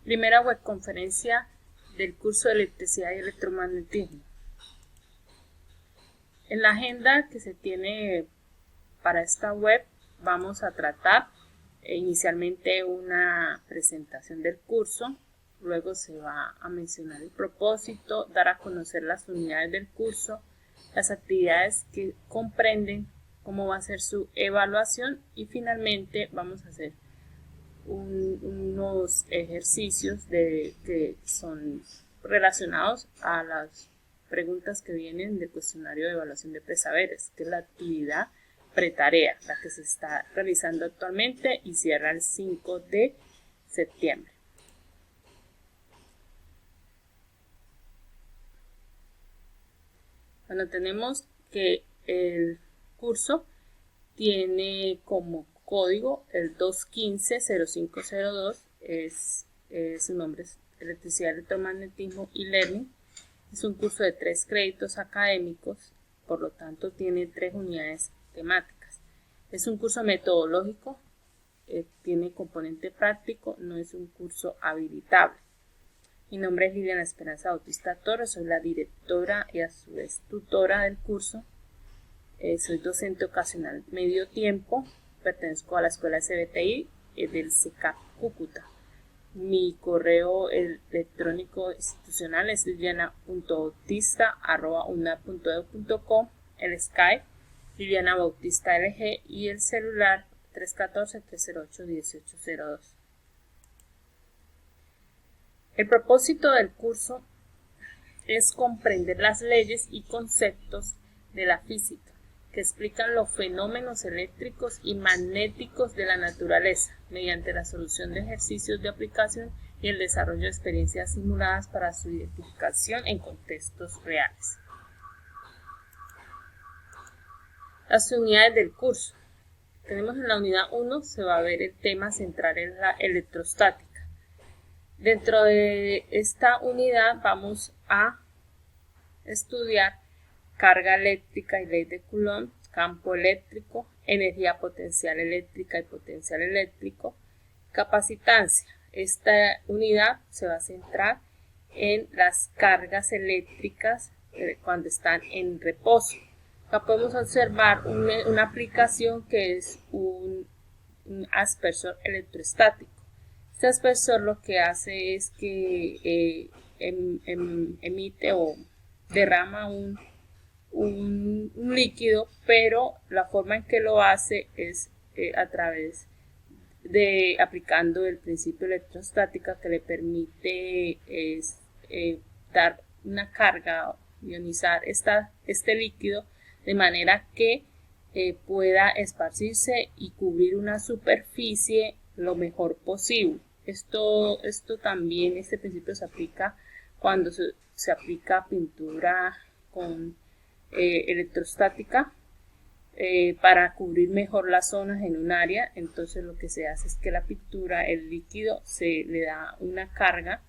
Primera webconferencia del curso de electricidad y electromagnetismo. En la agenda que se tiene para esta web vamos a tratar inicialmente una presentación del curso, luego se va a mencionar el propósito, dar a conocer las unidades del curso, las actividades que comprenden, cómo va a ser su evaluación y finalmente vamos a hacer unos ejercicios que son relacionados a las preguntas que vienen del cuestionario de evaluación de presaberes, que es la actividad pretarea, la que se está realizando actualmente y cierra el 5 de septiembre. Bueno, tenemos que el curso tiene como código el 215-0502, su nombre es Electricidad, Electromagnetismo y Learning. Es un curso de 3 créditos académicos, por lo tanto tiene 3 unidades temáticas. Es un curso metodológico, tiene componente práctico, no es un curso habilitable. Mi nombre es Liliana Esperanza Bautista Torres, soy la directora y a su vez tutora del curso. Soy docente ocasional medio tiempo, pertenezco a la escuela CBTI del CECAP Cúcuta. Mi correo electrónico institucional es liliana.bautista@unap.edu.co, el Skype Liliana Bautista LG y el celular 314-308-1802. El propósito del curso es comprender las leyes y conceptos de la física que explican los fenómenos eléctricos y magnéticos de la naturaleza mediante la solución de ejercicios de aplicación y el desarrollo de experiencias simuladas para su identificación en contextos reales. Las unidades del curso. Tenemos en la unidad 1, se va a ver el tema central en la electrostática. Dentro de esta unidad vamos a estudiar carga eléctrica y ley de Coulomb, campo eléctrico, energía potencial eléctrica y potencial eléctrico, capacitancia. Esta unidad se va a centrar en las cargas eléctricas cuando están en reposo. Acá podemos observar una aplicación que es un aspersor electrostático. Este aspersor lo que hace es que emite o derrama un líquido, pero la forma en que lo hace es a través de aplicando el principio electrostática que le permite dar una carga, ionizar este líquido de manera que pueda esparcirse y cubrir una superficie lo mejor posible. Esto también, este principio se aplica cuando se aplica pintura con electrostática para cubrir mejor las zonas en un área. Entonces lo que se hace es que la pintura, el líquido, se le da una carga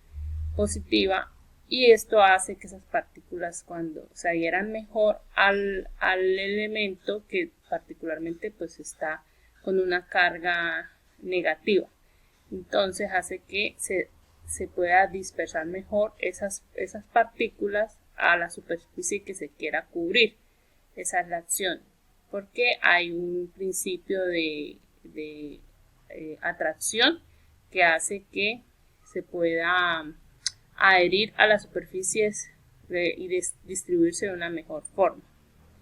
positiva y esto hace que esas partículas cuando se adhieran mejor al elemento que particularmente pues está con una carga negativa, entonces hace que se pueda dispersar mejor esas partículas a la superficie que se quiera cubrir. Esa es la acción, porque hay un principio de atracción que hace que se pueda adherir a las superficies y distribuirse de una mejor forma.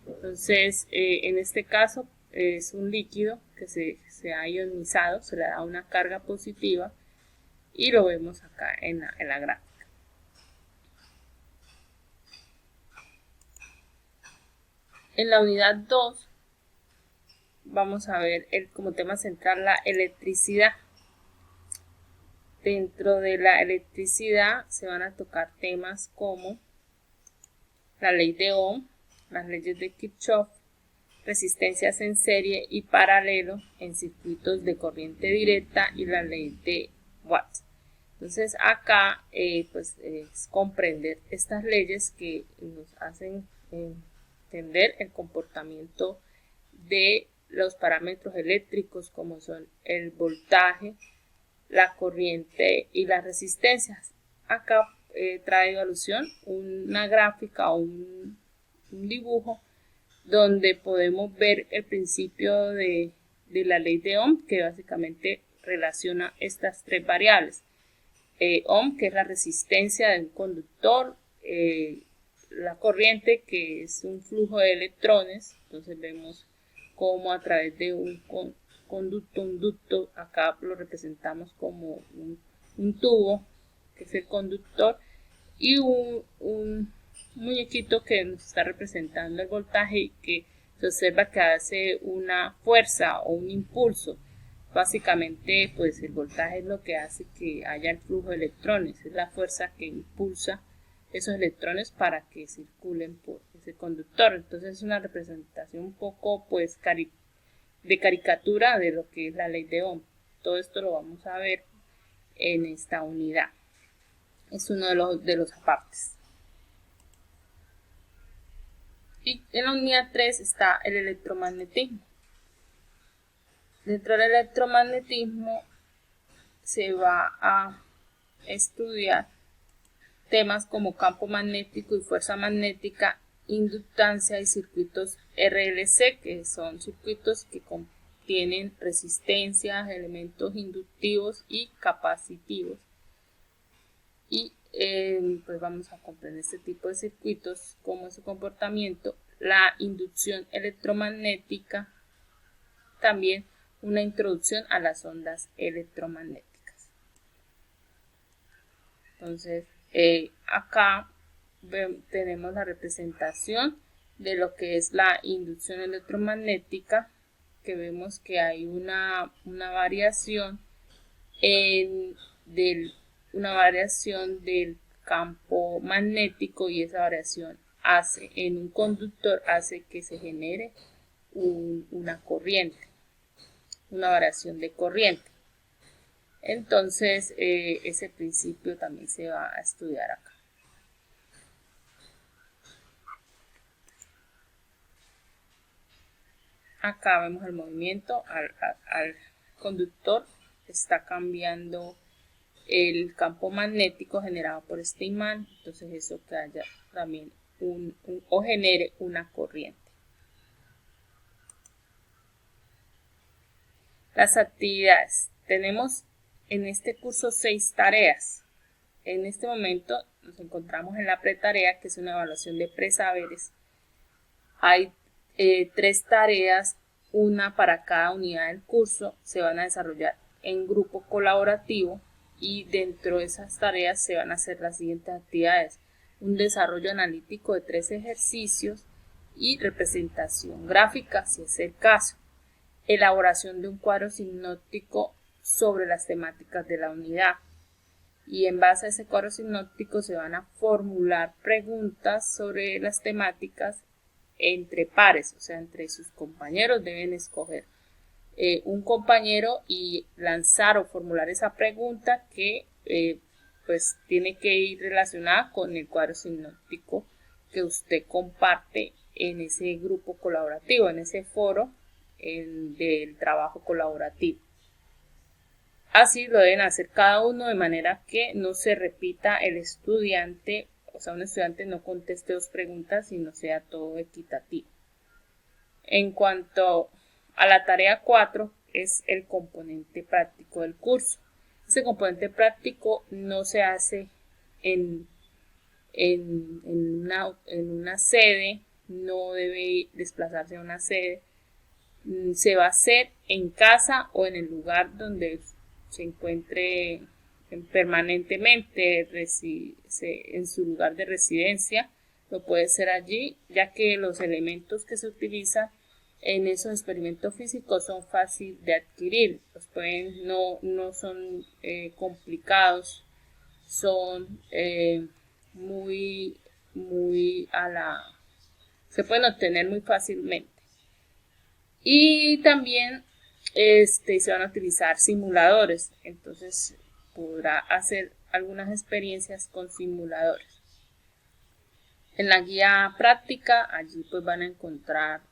Entonces, en este caso es un líquido que se ha ionizado, se le da una carga positiva y lo vemos acá en la gráfica. En la unidad 2 vamos a ver como tema central la electricidad. Dentro de la electricidad se van a tocar temas como la ley de Ohm, las leyes de Kirchhoff, resistencias en serie y paralelo en circuitos de corriente directa y la ley de Watt. Entonces acá pues es comprender estas leyes que nos hacen entender el comportamiento de los parámetros eléctricos como son el voltaje, la corriente y las resistencias. Acá trae alusión una gráfica o un dibujo donde podemos ver el principio de la ley de Ohm, que básicamente relaciona estas tres variables. Ohm, que es la resistencia de un conductor, la corriente, que es un flujo de electrones. Entonces vemos cómo a través de un ducto, acá lo representamos como un tubo, que es el conductor, y un muñequito que nos está representando el voltaje y que se observa que hace una fuerza o un impulso. Básicamente, pues el voltaje es lo que hace que haya el flujo de electrones, es la fuerza que impulsa esos electrones para que circulen por ese conductor. Entonces es una representación un poco pues de caricatura de lo que es la ley de Ohm. Todo esto lo vamos a ver en esta unidad. Es uno de los apartes. Y en la unidad 3 está el electromagnetismo. Dentro del electromagnetismo se va a estudiar temas como campo magnético y fuerza magnética, inductancia y circuitos RLC, que son circuitos que contienen resistencias, elementos inductivos y capacitivos. Y pues vamos a comprender este tipo de circuitos, cómo es su comportamiento, la inducción electromagnética, también una introducción a las ondas electromagnéticas. Entonces, acá tenemos la representación de lo que es la inducción electromagnética, que vemos que hay una variación del campo magnético, y esa variación en un conductor hace que se genere una corriente, una variación de corriente. Entonces ese principio también se va a estudiar acá. Acá vemos el movimiento al conductor, está cambiando el campo magnético generado por este imán, entonces eso que haya también o genere una corriente. Las actividades. Tenemos en este curso 6 tareas. En este momento nos encontramos en la pretarea, que es una evaluación de presaberes. Hay 3 tareas, una para cada unidad del curso. Se van a desarrollar en grupo colaborativo, y dentro de esas tareas se van a hacer las siguientes actividades: un desarrollo analítico de 3 ejercicios y representación gráfica, si es el caso, elaboración de un cuadro sinóptico sobre las temáticas de la unidad, y en base a ese cuadro sinóptico se van a formular preguntas sobre las temáticas entre pares, o sea, entre sus compañeros. Deben escoger un compañero y lanzar o formular esa pregunta que pues tiene que ir relacionada con el cuadro sinóptico que usted comparte en ese grupo colaborativo, en ese foro del trabajo colaborativo. Así lo deben hacer cada uno, de manera que no se repita el estudiante, o sea, un estudiante no conteste 2 preguntas y no sea todo equitativo. En cuanto a la tarea 4, es el componente práctico del curso. Ese componente práctico no se hace en una sede, no debe desplazarse a una sede. Se va a hacer en casa o en el lugar donde se encuentre permanentemente, en su lugar de residencia. Lo puede ser allí, ya que los elementos que se utilizan en esos experimentos físicos son fáciles de adquirir, no son complicados, son se pueden obtener muy fácilmente. Y también se van a utilizar simuladores, entonces podrá hacer algunas experiencias con simuladores. En la guía práctica, allí pues van a encontrar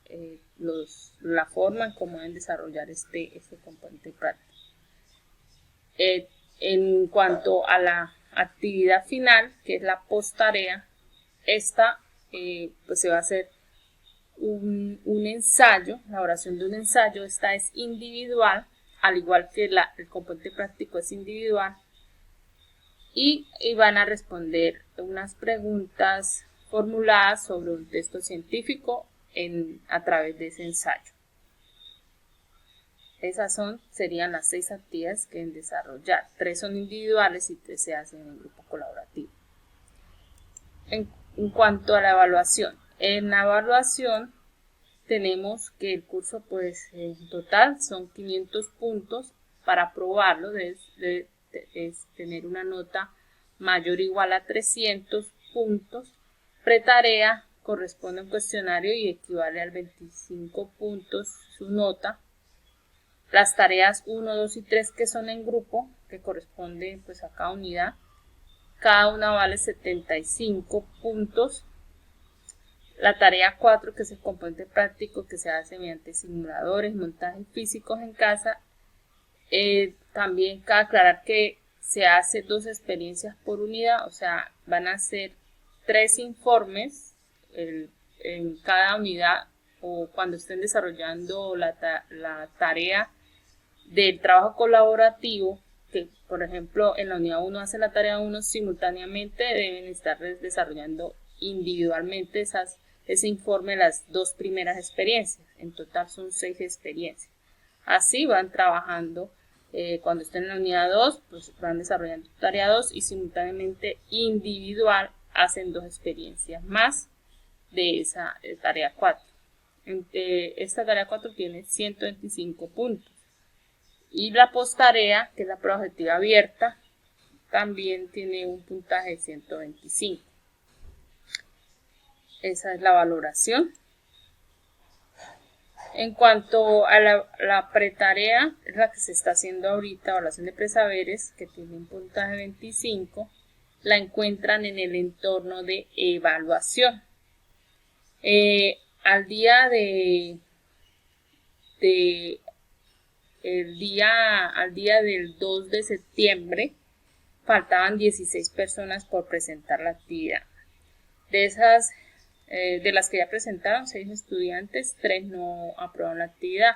la forma en cómo deben desarrollar este componente práctico. En cuanto a la actividad final, que es la posttarea, esta pues se va a hacer un ensayo, la elaboración de un ensayo. Esta es individual, al igual que el componente práctico es individual, y van a responder unas preguntas formuladas sobre un texto científico a través de ese ensayo. Esas serían las 6 actividades que deben desarrollar. 3 son individuales y 3 se hacen en grupo colaborativo. En cuanto a la evaluación, en la evaluación tenemos que el curso, pues en total son 500 puntos. Para aprobarlo debe tener una nota mayor o igual a 300 puntos. Pretarea corresponde a un cuestionario y equivale al 25 puntos su nota. Las tareas 1, 2 y 3 que son en grupo, que corresponden pues a cada unidad, cada una vale 75 puntos. La tarea 4, que es el componente práctico que se hace mediante simuladores, montajes físicos en casa, también cabe aclarar que se hace 2 experiencias por unidad, o sea, van a ser 3 informes en cada unidad, o cuando estén desarrollando la tarea del trabajo colaborativo, que por ejemplo en la unidad 1 hace la tarea 1 simultáneamente, deben estar desarrollando individualmente ese informe las 2 primeras experiencias. En total son 6 experiencias. Así van trabajando. Cuando estén en la unidad 2, pues van desarrollando tarea 2 y simultáneamente individual hacen 2 experiencias más de esa tarea 4. Esta tarea 4 tiene 125 puntos. Y la posttarea, que es la prueba objetiva abierta, también tiene un puntaje de 125. Esa es la valoración. En cuanto a la pretarea, es la que se está haciendo ahorita, evaluación de presaberes, que tiene un puntaje de 25, la encuentran en el entorno de evaluación. Al día del 2 de septiembre faltaban 16 personas por presentar la actividad. De las que ya presentaron, 6 estudiantes, 3 no aprobaron la actividad.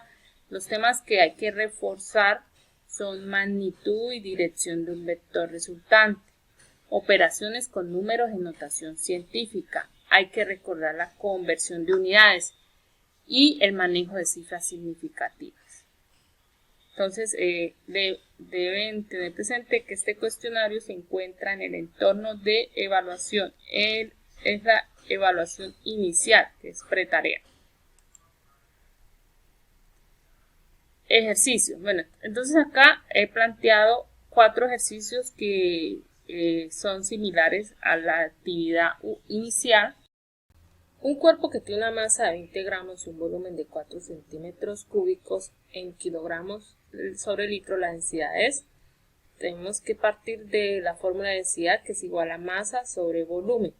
Los temas que hay que reforzar son magnitud y dirección de un vector resultante, operaciones con números en notación científica, hay que recordar la conversión de unidades y el manejo de cifras significativas. Entonces, deben tener presente que este cuestionario se encuentra en el entorno de evaluación. Es la evaluación inicial, que es pretarea. Ejercicios. Bueno, entonces acá he planteado 4 ejercicios que son similares a la actividad inicial. Un cuerpo que tiene una masa de 20 gramos y un volumen de 4 centímetros cúbicos en kilogramos sobre litro, la densidad es. Tenemos que partir de la fórmula de densidad, que es igual a masa sobre volumen.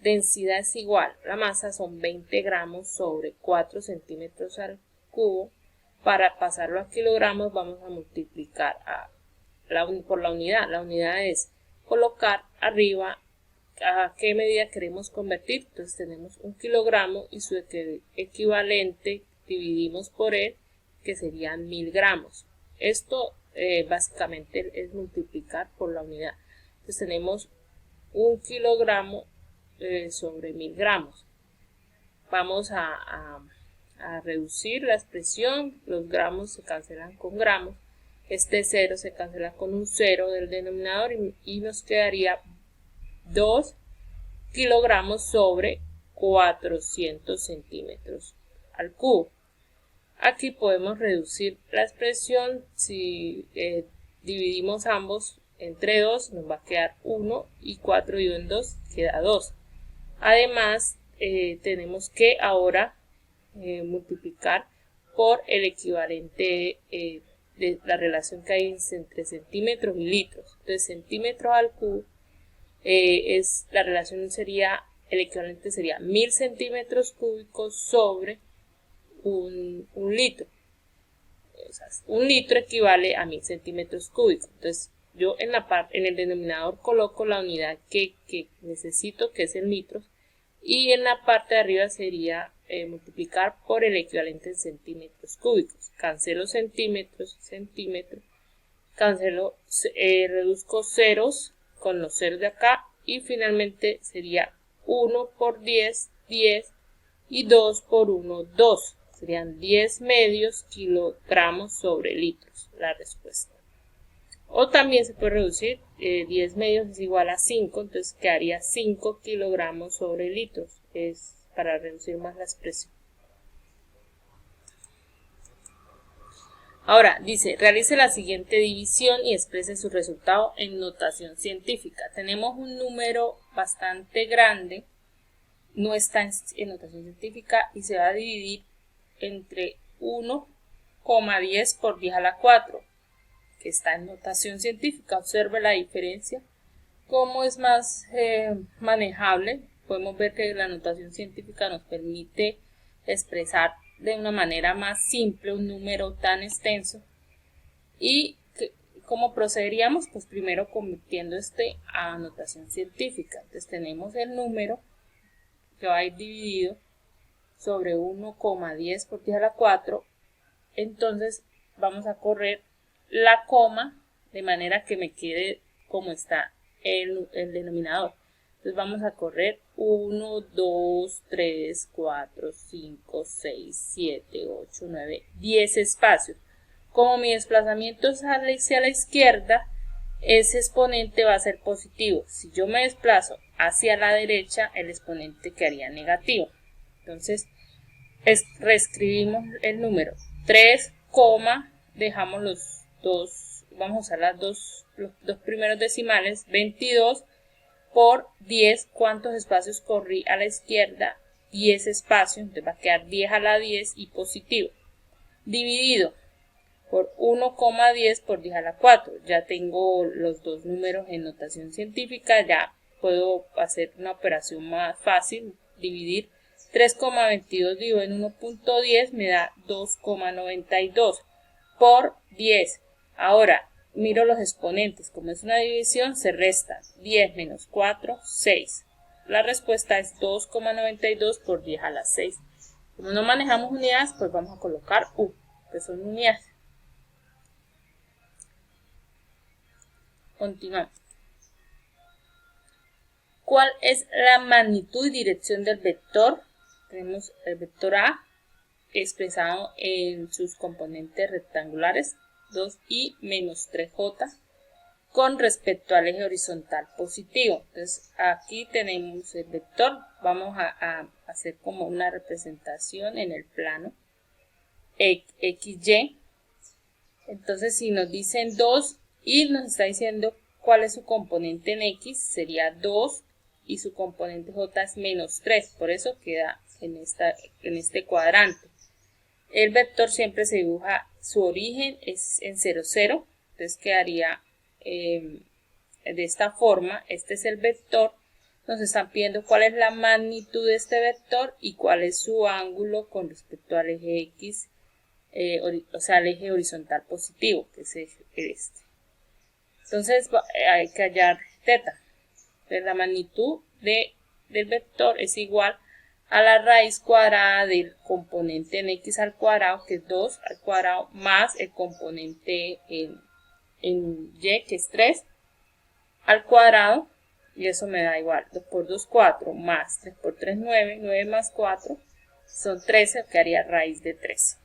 Densidad es igual, la masa son 20 gramos sobre 4 centímetros al cubo. Para pasarlo a kilogramos vamos a multiplicar por la unidad. La unidad es colocar arriba a qué medida queremos convertir. Entonces tenemos 1 kilogramo y su equivalente dividimos por él, que serían 1000 gramos. Esto básicamente es multiplicar por la unidad. Entonces tenemos 1 kilogramo sobre 1000 gramos. Vamos a reducir la expresión, los gramos se cancelan con gramos, este 0 se cancela con un 0 del denominador y nos quedaría 2 kilogramos sobre 400 centímetros al cubo. Aquí podemos reducir la expresión. Si dividimos ambos entre 2 nos va a quedar 1 y 4 dividido en 2 queda 2. Además tenemos que ahora multiplicar por el equivalente de la relación que hay entre centímetros y litros. Entonces centímetros al cubo la relación sería, el equivalente sería 1000 centímetros cúbicos sobre un litro. o sea, un litro equivale a 1000 centímetros cúbicos. Entonces, yo en el denominador coloco la unidad que necesito, que es en litros, y en la parte de arriba sería multiplicar por el equivalente en centímetros cúbicos. Cancelo centímetros, cancelo, reduzco ceros con los ceros de acá, y finalmente sería 1 por 10, 10, y 2 por 1, 2. Serían 10 medios kilogramos sobre litros, la respuesta. O también se puede reducir, 10 medios es igual a 5, entonces quedaría 5 kilogramos sobre litros. Es para reducir más la expresión. Ahora, dice, realice la siguiente división y exprese su resultado en notación científica. Tenemos un número bastante grande, no está en notación científica, y se va a dividir entre 1,10 por 10 a la 4, que está en notación científica. Observe la diferencia. Como es más manejable, podemos ver que la notación científica nos permite expresar de una manera más simple un número tan extenso. ¿Y cómo procederíamos? Pues primero convirtiendo a notación científica. Entonces tenemos el número que va a ir dividido sobre 1,10 por 10 a la 4. Entonces vamos a correr la coma de manera que me quede como está el denominador. Entonces vamos a correr 1, 2, 3, 4, 5, 6, 7, 8, 9, 10 espacios. Como mi desplazamiento es hacia la izquierda, ese exponente va a ser positivo. Si yo me desplazo hacia la derecha, el exponente quedaría negativo. Entonces, reescribimos el número 3, dejamos los dos, vamos a usar los dos primeros decimales, 22 por 10, ¿cuántos espacios corrí a la izquierda? 10 espacios, entonces va a quedar 10 a la 10 y positivo. Dividido por 1,10 por 10 a la 4. Ya tengo los dos números en notación científica, ya puedo hacer una operación más fácil, dividir 3,22 dividido en 1,10 me da 2,92 por 10. Ahora, miro los exponentes, como es una división, se resta 10 menos 4, 6. La respuesta es 2,92 por 10 a la 6. Como no manejamos unidades, pues vamos a colocar U, que son unidades. Continuamos. ¿Cuál es la magnitud y dirección del vector? Tenemos el vector A expresado en sus componentes rectangulares, 2i menos 3j, con respecto al eje horizontal positivo. Entonces aquí tenemos el vector, vamos a hacer como una representación en el plano XY. Entonces si nos dicen 2 y nos está diciendo cuál es su componente en X, sería 2 y su componente J es menos 3, por eso queda en este cuadrante. El vector siempre se dibuja, su origen es en 0, 0, entonces quedaría de esta forma. Este es el vector, nos están pidiendo cuál es la magnitud de este vector y cuál es su ángulo con respecto al eje X, o sea, al eje horizontal positivo, que es este. Entonces hay que hallar θ. Entonces la magnitud del vector es igual a la raíz cuadrada del componente en x al cuadrado, que es 2 al cuadrado, más el componente en y, que es 3 al cuadrado, y eso me da igual, 2 por 2, 4, más 3 por 3, 9, 9 más 4, son 13, que haría raíz de 13.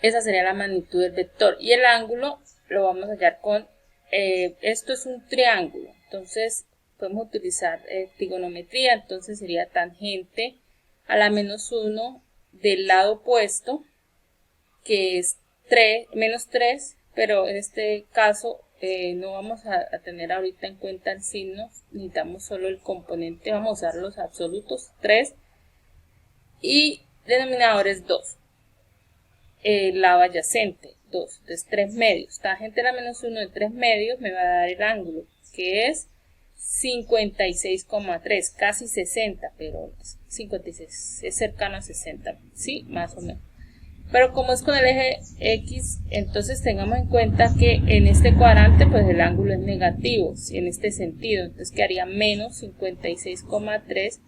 Esa sería la magnitud del vector, y el ángulo lo vamos a hallar con, esto es un triángulo, entonces podemos utilizar trigonometría, entonces sería tangente a la menos 1 del lado opuesto, que es menos 3, pero en este caso no vamos a tener ahorita en cuenta el signo, necesitamos solo el componente, vamos a usar los absolutos, 3, y denominador es 2, el lado adyacente, 2, entonces 3 medios, tangente a la menos 1 de 3 medios me va a dar el ángulo, que es 56,3, casi 60, pero 56 es cercano a 60, sí, más o menos. Pero como es con el eje X, entonces tengamos en cuenta que en este cuadrante pues el ángulo es negativo, en este sentido, entonces quedaría menos 56,3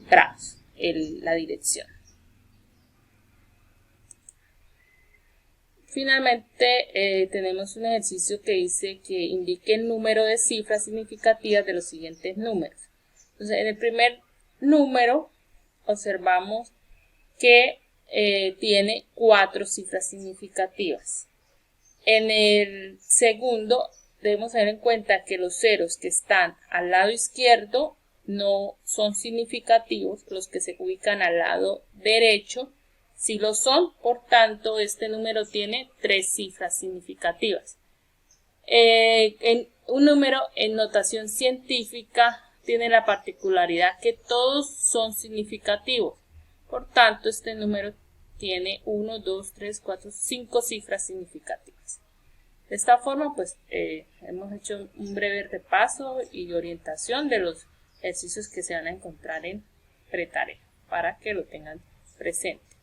grados la dirección. Finalmente tenemos un ejercicio que dice que indique el número de cifras significativas de los siguientes números. Entonces en el primer número observamos que tiene 4 cifras significativas. En el segundo debemos tener en cuenta que los ceros que están al lado izquierdo no son significativos, los que se ubican al lado derecho sí lo son, por tanto este número tiene 3 cifras significativas. Un número en notación científica tiene la particularidad que todos son significativos. Por tanto, este número tiene 1, 2, 3, 4, 5 cifras significativas. De esta forma, pues hemos hecho un breve repaso y orientación de los ejercicios que se van a encontrar en pretarea para que lo tengan presente.